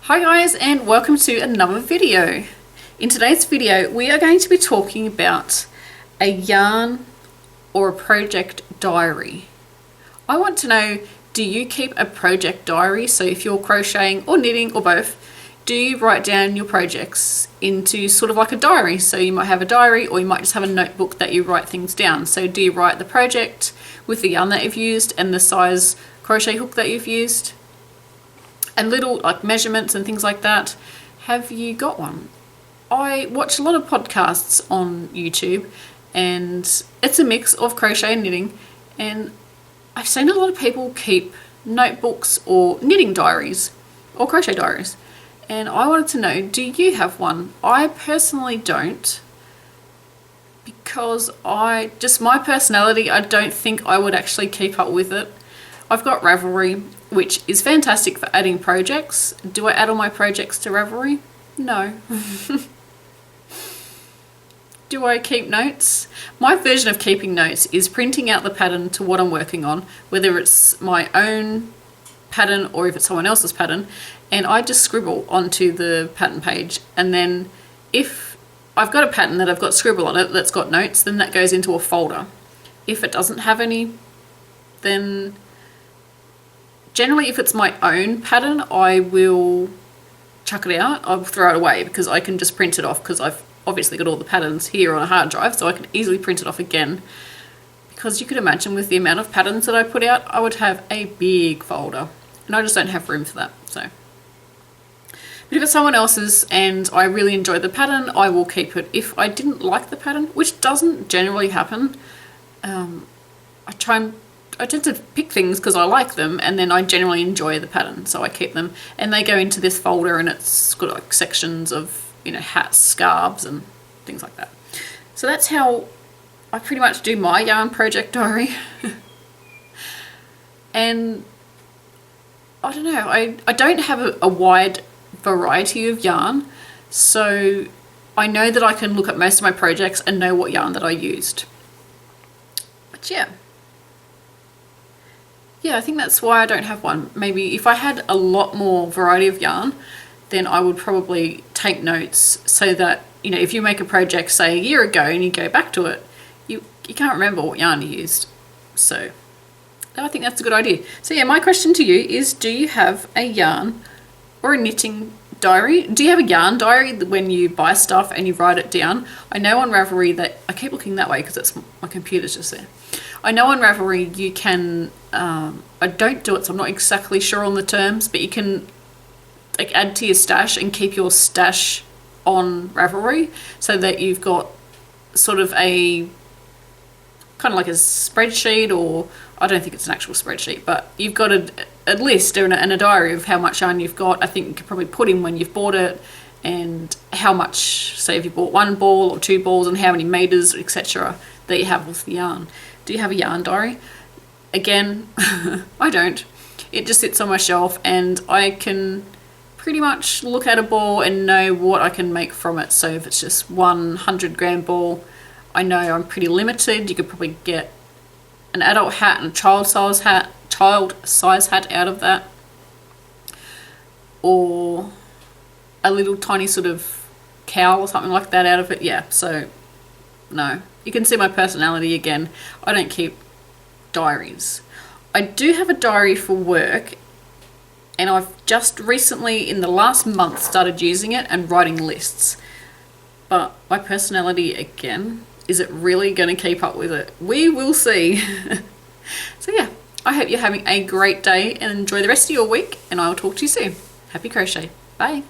Hi guys, and welcome to another video. In today's video we are going to be talking about a yarn or a project diary. I want to know, do you keep a project diary? So if you're crocheting or knitting or both, do you write down your projects into sort of like a diary? So you might have a diary, or you might just have a notebook that you write things down. So do you write the project with the yarn that you've used and the size crochet hook that you've used and little like measurements and things like that? Have you got one? I watch a lot of podcasts on YouTube, and it's a mix of crochet and knitting, and I've seen a lot of people keep notebooks or knitting diaries or crochet diaries, and I wanted to know, do you have one? I personally don't, because my personality, I don't think I would actually keep up with it. I've got Ravelry, which is fantastic for adding projects. Do I add all my projects to Ravelry? No. Do I keep notes? My version of keeping notes is printing out the pattern to what I'm working on, whether it's my own pattern or if it's someone else's pattern, and I just scribble onto the pattern page. And then if I've got a pattern that I've got scribble on it that's got notes, then that goes into a folder. If it doesn't have any, then generally, if it's my own pattern, I will chuck it out. I'll throw it away because I can just print it off, because I've obviously got all the patterns here on a hard drive, so I can easily print it off again. Because you could imagine, with the amount of patterns that I put out, I would have a big folder, and I just don't have room for that. So, but if it's someone else's and I really enjoy the pattern, I will keep it. If I didn't like the pattern, which doesn't generally happen, I tend to pick things because I like them, and then I generally enjoy the pattern, so I keep them, and they go into this folder, and it's got like sections of, you know, hats, scarves and things like that. So that's how I pretty much do my yarn project diary. And I don't know, I don't have a wide variety of yarn, so I know that I can look at most of my projects and know what yarn that I used. But yeah, I think that's why I don't have one. Maybe if I had a lot more variety of yarn, then I would probably take notes, so that, you know, if you make a project, say, a year ago, and you go back to it, you can't remember what yarn you used. So I think that's a good idea. So yeah, my question to you is, do you have a yarn or a knitting diary? Do you have a yarn diary when you buy stuff and you write it down? I know on Ravelry that, I keep looking that way because it's my computer's just there. I know on Ravelry you can, I don't do it, so I'm not exactly sure on the terms, but you can like add to your stash and keep your stash on Ravelry, so that you've got sort of a kind of like a spreadsheet, or I don't think it's an actual spreadsheet, but you've got a list and a diary of how much yarn you've got. I think you could probably put in when you've bought it, and how much, say if you bought 1 ball or 2 balls, and how many meters, etc. that you have with the yarn. Do you have a yarn diary? Again, I don't. It just sits on my shelf, and I can pretty much look at a ball and know what I can make from it. So if it's just 100 gram ball, I know I'm pretty limited. You could probably get an adult hat and a child size hat out of that, or a little tiny sort of cowl or something like that out of it. Yeah, so no. You can see my personality again. I don't keep diaries. I do have a diary for work, and I've just recently, in the last month, started using it and writing lists. But my personality, again, is it really going to keep up with it? We will see. So yeah, I hope you're having a great day and enjoy the rest of your week, and I will talk to you soon. Happy crochet. Bye.